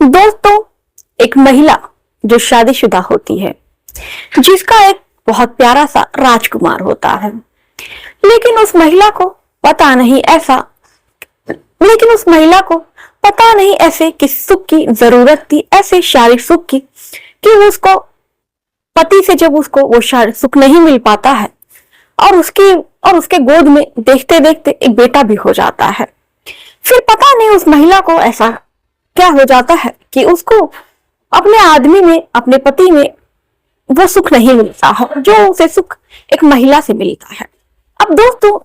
दोस्तों, एक महिला जो शादीशुदा होती है, जिसका एक बहुत प्यारा सा राजकुमार होता है, लेकिन उस महिला को पता नहीं ऐसे किस सुख की जरूरत थी, ऐसे शारीरिक सुख की, कि उसको पति से जब उसको वो शारीरिक सुख नहीं मिल पाता है और उसके गोद में देखते देखते एक बेटा भी हो जाता है। फिर पता नहीं उस महिला को ऐसा क्या हो जाता है कि उसको अपने आदमी में, अपने पति में वो सुख नहीं मिलता है जो उसे सुख एक महिला से मिलता है। अब दोस्तों,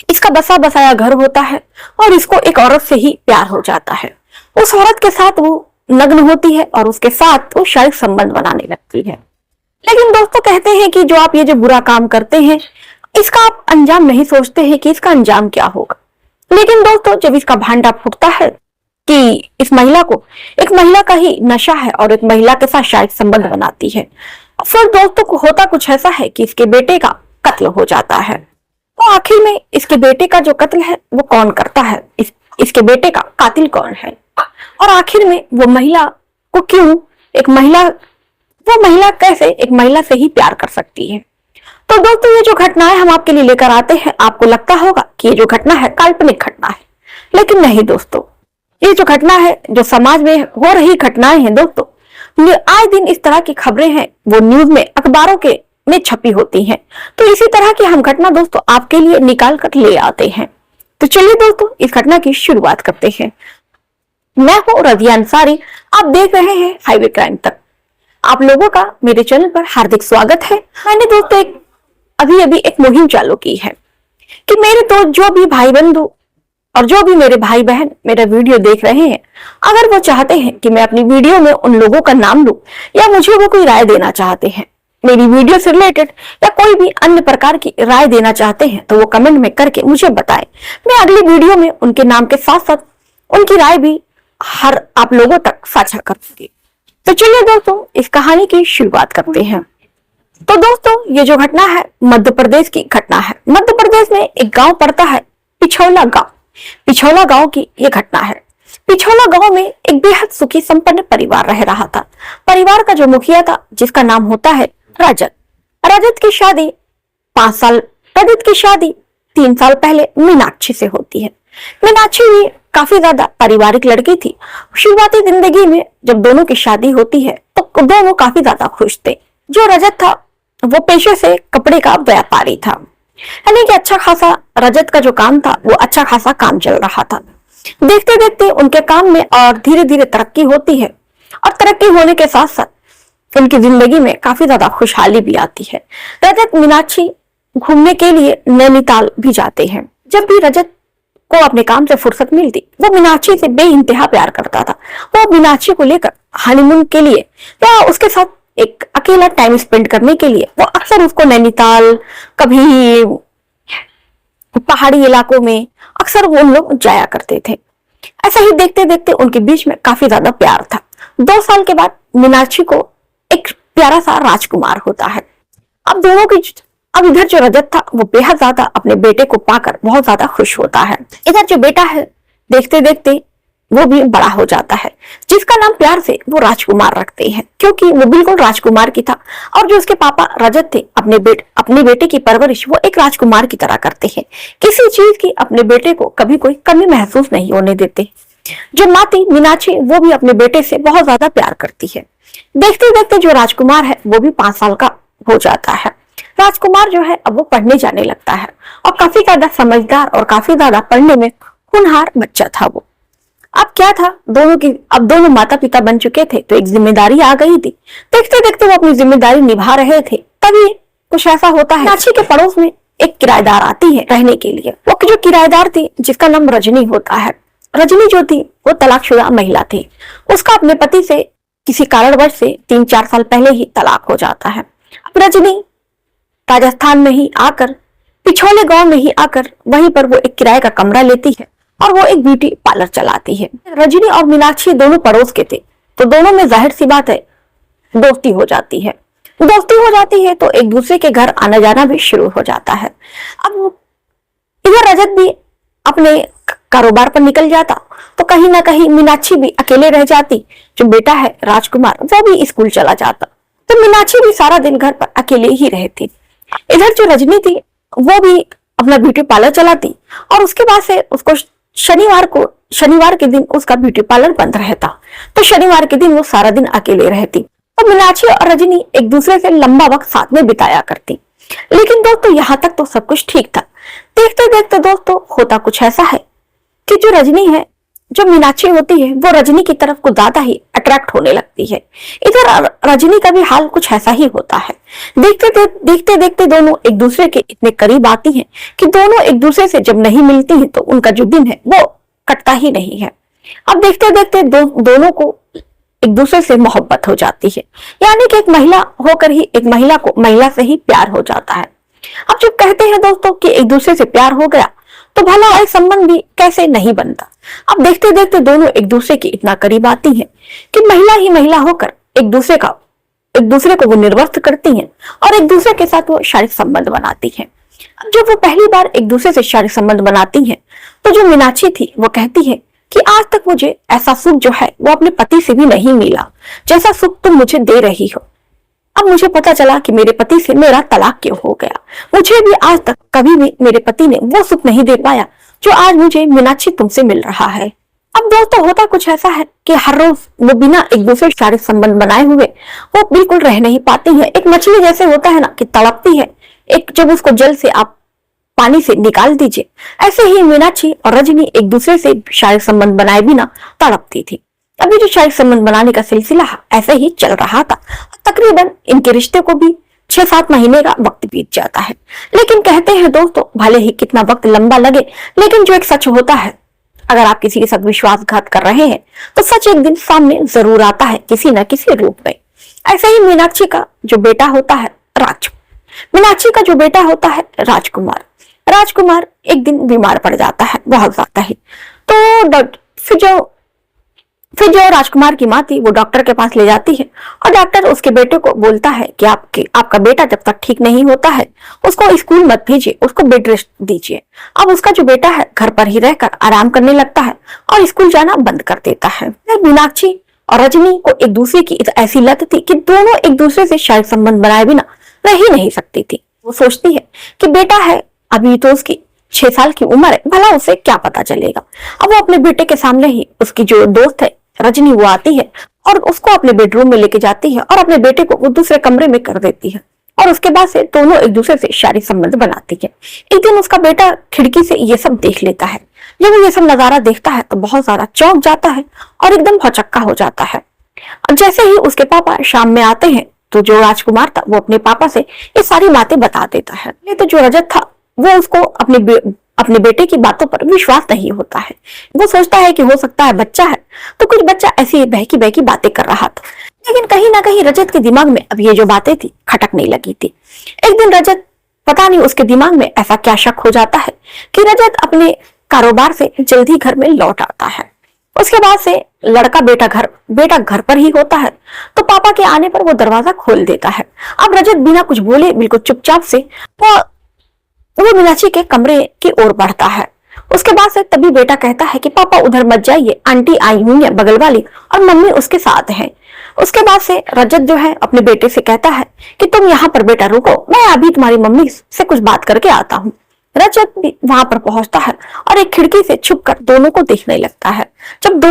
इसका बसा बसाया घर होता है और इसको एक औरत से ही प्यार हो जाता है। उस औरत के साथ वो नग्न होती है और उसके साथ वो शारीरिक संबंध बनाने लगती है। लेकिन दोस्तों, कहते हैं कि जो आप ये जो बुरा काम करते हैं, इसका आप अंजाम नहीं सोचते हैं कि इसका अंजाम क्या होगा। लेकिन दोस्तों, जब इसका भांडा फूटता है कि इस महिला को एक महिला का ही नशा है और एक महिला के साथ शारीरिक संबंध बनाती है, फिर दोस्तों को होता कुछ ऐसा है कि इसके बेटे का कत्ल हो जाता है। तो आखिर में इसके बेटे का जो कत्ल है वो कौन करता है, इसके बेटे का कातिल कौन है, और आखिर में वो महिला को क्यों वो महिला कैसे एक महिला से ही प्यार कर सकती है। तो दोस्तों, ये जो घटनाएं हम आपके लिए लेकर आते हैं, आपको लगता होगा कि ये जो घटना है काल्पनिक घटना है, लेकिन नहीं दोस्तों, ये जो घटना है, जो समाज में हो रही घटनाएं हैं दोस्तों, आए दिन इस तरह की खबरें हैं वो न्यूज में, अखबारों के में छपी होती हैं। तो इसी तरह की हम घटना दोस्तों आपके लिए निकाल कर ले आते हैं। तो चलिए दोस्तों, इस घटना की शुरुआत करते हैं। मैं हूँ रजिया अंसारी, आप देख रहे हैं हाईवे क्राइम तक। आप लोगों का मेरे चैनल पर हार्दिक स्वागत है। मैंने दोस्तों अभी एक मुहिम चालू की है कि मेरे तो जो भी भाई बंधु और जो भी मेरे भाई बहन मेरा वीडियो देख रहे हैं, अगर वो चाहते हैं कि मैं अपनी वीडियो में उन लोगों का नाम लूं या मुझे वो कोई राय देना चाहते हैं, मेरी वीडियो से रिलेटेड या कोई भी अन्य प्रकार की राय देना चाहते हैं, तो वो कमेंट में करके मुझे बताएं। मैं अगली वीडियो में उनके नाम के साथ साथ उनकी राय भी हर आप लोगों तक साझा करूंगी। तो चलिए दोस्तों, इस कहानी की शुरुआत करते हैं। तो दोस्तों, ये जो घटना है मध्य प्रदेश की घटना है। मध्य प्रदेश में एक गांव पड़ता है पिछौला गांव। पिछौला गांव की ये घटना है। पिछौला गांव में एक बेहद सुखी संपन्न परिवार रह रहा था। परिवार का जो मुखिया था, जिसका नाम होता है रजत। रजत की शादी 3 साल पहले मीनाक्षी से होती है। मीनाक्षी भी काफी ज्यादा पारिवारिक लड़की थी। शुरुआती जिंदगी में जब दोनों की शादी होती है तो दोनों काफी ज्यादा खुश थे। जो रजत था वो पेशे से कपड़े का व्यापारी था, यानी कि अच्छा खासा रजत का जो काम था वो अच्छा खासा काम चल रहा था। देखते देखते उनके काम में और धीरे धीरे तरक्की होती है, और तरक्की होने के साथ साथ उनकी जिंदगी में काफी ज्यादा खुशहाली भी आती है। रजत मीनाक्षी घूमने के लिए नैनीताल भी जाते हैं। जब भी रजत को अपने काम से फुर्सत मिलती, वो मीनाक्षी से बेइंतहा प्यार करता था। वो मीनाक्षी को लेकर हनीमून के लिए या उसके साथ एक अकेला टाइम स्पेंड करने के लिए वो अक्सर उसको नैनीताल, कभी पहाड़ी इलाकों में अक्सर वो लोग जाया करते थे। ऐसा ही देखते देखते उनके बीच में काफी ज्यादा प्यार था। 2 साल के बाद मीनाक्षी को एक प्यारा सा राजकुमार होता है। अब इधर जो रजत था वो बेहद ज्यादा अपने बेटे को पाकर बहुत ज्यादा खुश होता है। इधर जो बेटा है, देखते देखते वो भी बड़ा हो जाता है, जिसका नाम प्यार से वो राजकुमार रखते हैं, क्योंकि वो बिल्कुल राजकुमार की था। और जो उसके पापा रजत थे, अपने बेटे की परवरिश वो एक राजकुमार की तरह करते हैं। किसी चीज की अपने बेटे को कभी कोई कमी महसूस नहीं होने देते। जो माँ थी मीनाक्षी, वो भी अपने बेटे से बहुत ज्यादा प्यार करती है। देखते देखते जो राजकुमार है वो भी 5 साल का हो जाता है। राजकुमार जो है अब वो पढ़ने जाने लगता है और काफी ज्यादा समझदार और काफी ज्यादा पढ़ने में होनहार बच्चा था वो। अब क्या था, अब दोनों माता पिता बन चुके थे, तो एक जिम्मेदारी आ गई थी। देखते देखते वो अपनी जिम्मेदारी निभा रहे थे, तभी कुछ ऐसा होता है। मीनाक्षी के पड़ोस में एक किराएदार आती है रहने के लिए। वो जो किराएदार थी, जिसका नाम रजनी होता है, रजनी जो थी वो तलाकशुदा महिला थी। उसका अपने पति से किसी कारणवश से 3-4 साल पहले ही तलाक हो जाता है। अब रजनी राजस्थान में ही आकर, पिछौले गांव में ही आकर, वहीं पर वो एक किराए का कमरा लेती है और वो एक ब्यूटी पार्लर चलाती है। रजनी और मीनाक्षी दोनों पड़ोस के थे, तो दोनों में जाहिर सी बात है दोस्ती हो जाती है तो एक दूसरे के घर आना जाना भी शुरू हो जाता है। अब इधर रजत भी अपने कारोबार पर निकल जाता तो कहीं ना कहीं मीनाक्षी भी अकेले रह जाती। जो बेटा है राजकुमार वो भी स्कूल चला जाता तो मीनाक्षी भी सारा दिन घर पर अकेले ही रहती। इधर जो रजनी थी वो भी अपना ब्यूटी पार्लर चलाती और उसके बाद से उसको शनिवार के दिन उसका ब्यूटी पार्लर बंद रहता तो शनिवार के दिन वो सारा दिन अकेले रहती। तो मीनाक्षी और रजनी एक दूसरे से लंबा वक्त साथ में बिताया करती। लेकिन दोस्तों यहाँ तक तो सब कुछ ठीक था। देखते देखते दोस्तों होता कुछ ऐसा है कि जो रजनी है, जो मीनाक्षी होती है, वो रजनी की तरफ को ज्यादा ही अट्रैक्ट होने लगती है। इधर रजनी का भी हाल कुछ ऐसा ही होता है। देखते देखते दोनों एक दूसरे के इतने करीब आती हैं कि दोनों एक दूसरे से जब नहीं मिलती हैं तो उनका जो दिन है वो कटता ही नहीं है। अब देखते देखते दोनों को एक दूसरे से मोहब्बत हो जाती है, यानी कि एक महिला होकर ही एक महिला को महिला से ही प्यार हो जाता है। अब जब कहते हैं दोस्तों कि एक दूसरे से प्यार हो गया तो भला एक संबंध भी कैसे नहीं बनता। अब देखते देखते दोनों एक दूसरे के इतना करीब आती हैं कि महिला ही महिला होकर एक दूसरे को वो निर्वस्त्र करती हैं और एक दूसरे के साथ वो शारीरिक संबंध बनाती हैं। अब जब वो पहली बार एक दूसरे से शारीरिक संबंध बनाती हैं तो जो मीनाक्षी थी वो कहती है कि आज तक मुझे ऐसा सुख जो है वो अपने पति से भी नहीं मिला जैसा सुख तुम मुझे दे रही हो। अब मुझे पता चला कि मेरे पति से मेरा तलाक क्यों हो गया। मुझे भी आज तक कभी भी मेरे पति ने वो सुख नहीं दे पाया जो आज मुझे मीनाक्षी तुमसे मिल रहा है। अब दोस्तों होता कुछ ऐसा है कि हर रोज वो बिना एक दूसरे शारीरिक संबंध बनाए हुए वो बिल्कुल रह नहीं पाती है। एक मछली जैसे होता है ना कि तड़पती है, एक जब उसको जल से आप पानी से निकाल दीजिए, ऐसे ही मीनाक्षी और रजनी एक दूसरे से शारीरिक संबंध बनाए बिना तड़पती थी। अभी जो शारीरिक संबंध बनाने का सिलसिला ऐसे ही चल रहा था। तकरीबन इनके रिश्ते को भी 6-7 महीने का वक्त बीत जाता है। लेकिन कहते हैं दोस्तों भले ही कितना वक्त लंबा लगे, लेकिन जो एक सच होता है, अगर आप किसी के साथ विश्वासघात कर रहे हैं तो सच एक दिन सामने जरूर आता है किसी न किसी रूप में। ऐसे ही मीनाक्षी का जो बेटा होता है राजकुमार एक दिन बीमार पड़ जाता है बहुत ज्यादा ही। तो फिर जो राजकुमार की माँ थी वो डॉक्टर के पास ले जाती है और डॉक्टर उसके बेटे को बोलता है कि आपका बेटा जब तक ठीक नहीं होता है उसको स्कूल मत भेजिए, उसको बेड रेस्ट दीजिए। अब उसका जो बेटा है घर पर ही रहकर आराम करने लगता है और स्कूल जाना बंद कर देता है। मीनाक्षी और रजनी को एक दूसरे की ऐसी लत थी कि दोनों एक दूसरे से शारीरिक संबंध बनाए बिना रह ही नहीं सकती थी। वो सोचती है कि बेटा है, अभी तो उसकी 6 साल की उम्र है, भला उसे क्या पता चलेगा। अब वो अपने बेटे के सामने ही उसकी जो दोस्त है रजनी वो आती है और उसको अपने बेडरूम में लेके जाती है और अपने बेटे को वो दूसरे कमरे में कर देती है और उसके बाद से दोनों एक दूसरे से शारीरिक संबंध बनाती है। एक दिन उसका बेटा खिड़की से ये सब देख लेता है। जब वो ये सब नजारा देखता है तो बहुत ज्यादा चौंक जाता है और एकदम भौचक्का हो जाता है। और जैसे ही उसके पापा शाम में आते हैं तो जो राजकुमार था वो अपने पापा से ये सारी बातें बता देता है। तो जो रजत था वो उसको अपने बेटे की बातों पर विश्वास नहीं होता है। वो सोचता है कि हो सकता है बच्चा है, तो कुछ बच्चा ऐसी बहकी बहकी बातें कर रहा था। लेकिन कहीं ना कहीं रजत के दिमाग में अब ये जो बातें थी खटकने लगी थी। एक दिन रजत पता नहीं उसके दिमाग में ऐसा क्या शक हो जाता है कि रजत अपने कारोबार से जल्दी घर में लौट आता है। उसके बाद से बेटा घर पर ही होता है तो पापा के आने पर वो दरवाजा खोल देता है। अब रजत बिना कुछ बोले बिल्कुल चुपचाप से वो मीनाक्षी के कमरे की ओर बढ़ता है। उसके बाद से तभी बेटा कहता है कि पापा उधर मत जाइए, आंटी आई हुई है बगल वाली और मम्मी उसके साथ है। उसके बाद से रजत जो है अपने बेटे से कहता है कि तुम यहाँ पर बेटा रुको, मैं अभी तुम्हारी मम्मी से कुछ बात करके आता हूँ। रजत भी वहां पर पहुंचता है और एक खिड़की से छुपकर दोनों को देखने लगता है। जब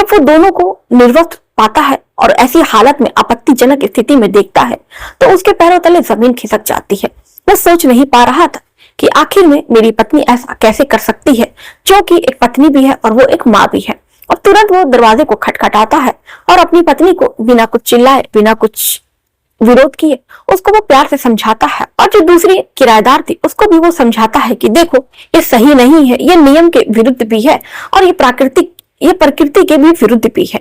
वो दोनों को निर्वस्त्र पाता है और ऐसी हालत में आपत्तिजनक स्थिति में देखता है तो उसके पैरों तले जमीन खिसक जाती है। वो सोच नहीं पा रहा था कि आखिर में मेरी पत्नी ऐसा कैसे कर सकती है, जो कि एक पत्नी भी है और वो एक माँ भी है। और तुरंत वो दरवाजे को खटखटाता है और अपनी पत्नी को बिना कुछ चिल्लाए, बिना कुछ विरोध किए उसको वो प्यार से समझाता है। और जो दूसरी किराएदार थी उसको भी वो समझाता है कि देखो ये सही नहीं है, ये नियम के विरुद्ध भी है और ये प्रकृति के भी विरुद्ध भी है।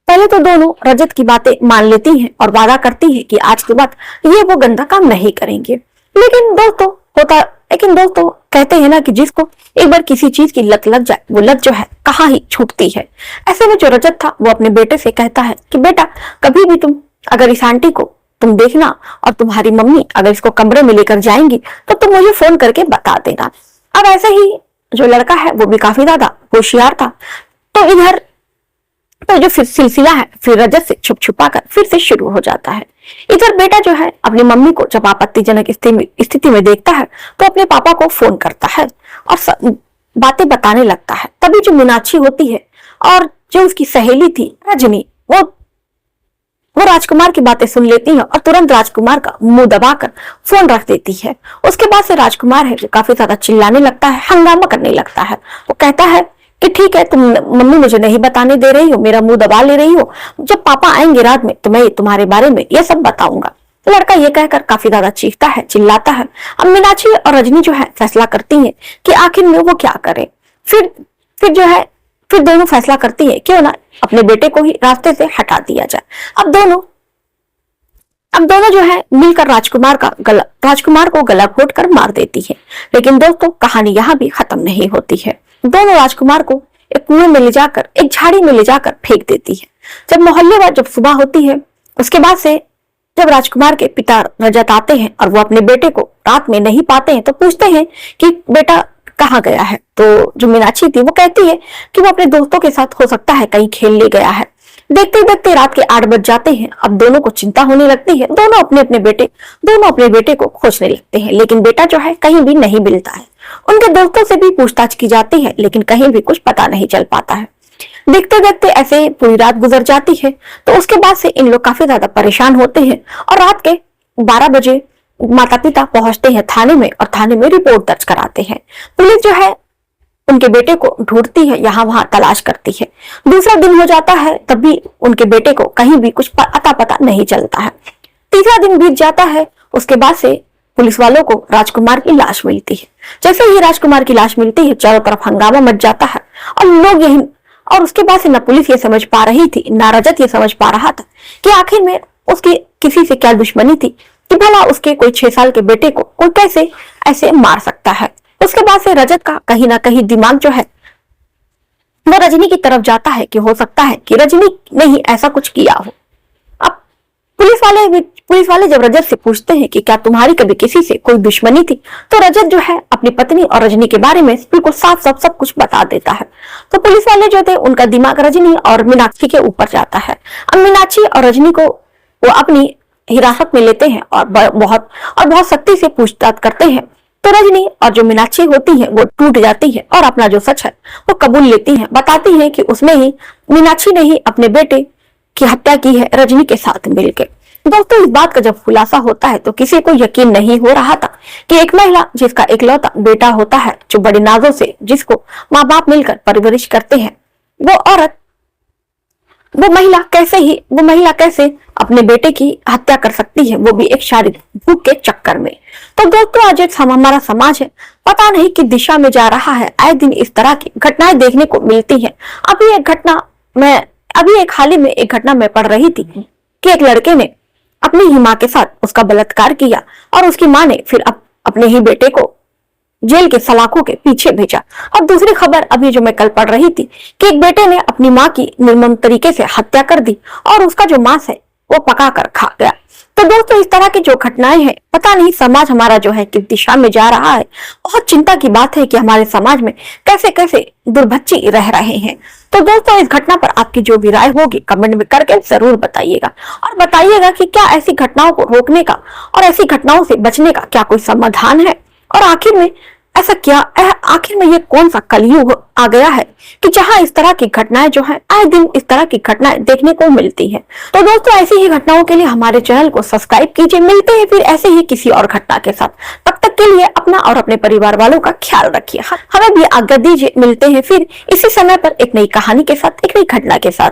पहले तो दोनों रजत की बातें मान लेती हैं और वादा करती है कि आज के बाद ये वो गंदा काम नहीं करेंगे। लेकिन दोस्तों कहते हैं ना कि जिसको एक बार किसी चीज की लत लग जाए वो लत जो है कहाँ ही छूटती है। ऐसे में जो रजत था वो अपने बेटे से कहता है कि बेटा कभी भी तुम अगर इस आंटी को तुम देखना और तुम्हारी मम्मी अगर इसको कमरे में लेकर जाएंगी तो तुम मुझे फोन करके बता देना। अब ऐसे ही जो लड़का है वो भी काफी ज्यादा होशियार था। तो इधर तो जो फिर सिलसिला है फिर रजत से छुप छुपा कर फिर से शुरू हो जाता है। इधर बेटा जो है अपनी मम्मी को जब आपत्तिजनक स्थिति में देखता है तो अपने पापा को फोन करता है और बातें बताने लगता है। तभी जो मीनाक्षी होती है और जो उसकी सहेली थी रजनी, वो राजकुमार की बातें सुन लेती है और तुरंत राजकुमार का मुंह दबाकर फोन रख देती है। उसके बाद से राजकुमार है जो काफी ज्यादा चिल्लाने लगता है, हंगामा करने लगता है। वो कहता है कि ठीक है, तुम मम्मी मुझे नहीं बताने दे रही हो, मेरा मुंह दबा ले रही हो, जब पापा आएंगे रात में तो मैं तुम्हारे बारे में ये सब बताऊंगा। लड़का ये कहकर काफी ज्यादा चीखता है, चिल्लाता है। अब मीनाक्षी और रजनी जो है फैसला करती है कि आखिर में वो क्या करे। फिर दोनों फैसला करती है क्यों ना अपने बेटे को ही रास्ते से हटा दिया जाए। अब दोनों जो है मिलकर राजकुमार को गला घोट कर मार देती है। लेकिन दोस्तों कहानी यहाँ भी खत्म नहीं होती है। दोनों राजकुमार को एक कुएं में ले जाकर, एक झाड़ी में ले जाकर फेंक देती है। जब सुबह होती है उसके बाद से जब राजकुमार के पिता रजत आते हैं और वो अपने बेटे को रात में नहीं पाते हैं तो पूछते हैं कि बेटा कहाँ गया है। तो जो मीनाक्षी थी वो कहती है कि वो अपने दोस्तों के साथ हो सकता है कहीं खेलने गया है। देखते देखते रात के 8 बज जाते हैं। अब दोनों को चिंता होने लगती है। दोनों अपने बेटे को खोजने लगते हैं, लेकिन बेटा जो है कहीं भी नहीं मिलता है। उनके दोस्तों से भी पूछताछ की जाती है लेकिन कहीं भी कुछ पता नहीं चल पाता है। देखते देखते ऐसे पूरी रात गुजर जाती है। तो उसके बाद से इन लोग काफी ज्यादा परेशान होते हैं और रात के 12 बजे माता पिता पहुंचते हैं थाने में और थाने में रिपोर्ट दर्ज कराते हैं। पुलिस जो है उनके बेटे को ढूंढती है, यहाँ वहां तलाश करती है। दूसरा दिन हो जाता है, तब भी उनके बेटे को कहीं भी कुछ अता पता नहीं चलता है। तीसरा दिन बीत जाता है। उसके बाद से पुलिस वालों को राजकुमार की लाश मिलती है। जैसे ही राजकुमार की लाश मिलती है चारों तरफ हंगामा मच जाता है और उसके बाद से न पुलिस ये समझ पा रही थी, ना रजत ये समझ पा रहा था कि आखिर में उसकी किसी से क्या दुश्मनी थी कि भला उसके कोई 6 साल के बेटे को कोई कैसे ऐसे मार सकता है। उसके बाद से रजत का कहीं ना कहीं दिमाग जो है वो रजनी की तरफ जाता है कि हो सकता है कि रजनी ने ही ऐसा कुछ किया हो। अब पुलिस वाले जब रजत से पूछते हैं कि क्या तुम्हारी कभी किसी से कोई दुश्मनी थी, तो रजत जो है अपनी पत्नी और रजनी के बारे में बिल्कुल साफ सब कुछ बता देता है। तो पुलिस वाले जो थे उनका दिमाग रजनी और मीनाक्षी के ऊपर जाता है। अब मीनाक्षी और रजनी को वो अपनी हिरासत में लेते हैं और बहुत सख्ती से पूछताछ करते हैं। तो रजनी और जो मीनाक्षी होती है वो टूट जाती है और अपना जो सच है वो कबूल लेती है। बताती है कि उसमें ही मीनाक्षी ने ही अपने बेटे की हत्या की है रजनी के साथ मिलकर। दोस्तों इस बात का जब खुलासा होता है तो किसी को यकीन नहीं हो रहा था कि एक महिला जिसका इकलौता बेटा होता है, जो बड़ी नाजों से जिसको माँ बाप मिलकर परवरिश करते हैं, वो महिला कैसे अपने बेटे की हत्या कर सकती है, वो भी एक शारीरिक भूख के चक्कर में। तो दोस्तों आज हमारा समाज है पता नहीं कि दिशा में जा रहा है। आए दिन इस तरह की घटनाएं देखने को मिलती है। अभी हाल ही में एक घटना में पढ़ रही थी कि एक लड़के ने अपनी ही माँ के साथ उसका बलात्कार किया और उसकी माँ ने फिर अपने ही बेटे को जेल के सलाखों के पीछे भेजा। और दूसरी खबर अभी जो मैं कल पढ़ रही थी कि एक बेटे ने अपनी माँ की निर्मम तरीके से हत्या कर दी और उसका जो मांस है वो पका कर खा गया। तो दोस्तों इस तरह की जो घटनाएं हैं, पता नहीं समाज हमारा जो है किस दिशा में जा रहा है। बहुत चिंता की बात है कि हमारे समाज में कैसे कैसे दुर्बच्चे रह रहे हैं। तो दोस्तों इस घटना पर आपकी जो भी राय होगी कमेंट में करके जरूर बताइएगा और बताइएगा कि क्या ऐसी घटनाओं को रोकने का और ऐसी घटनाओं से बचने का क्या कोई समाधान है, और आखिर में ये कौन सा कलयुग आ गया है कि जहां इस तरह की घटनाएं जो है आए दिन इस तरह की घटनाएं देखने को मिलती है। तो दोस्तों ऐसी ही घटनाओं के लिए हमारे चैनल को सब्सक्राइब कीजिए। मिलते हैं फिर ऐसे ही किसी और घटना के साथ। तब तक के लिए अपना और अपने परिवार वालों का ख्याल रखिए। हमें भी आज्ञा दीजिए। मिलते हैं फिर इसी समय पर एक नई कहानी के साथ, एक नई घटना के साथ।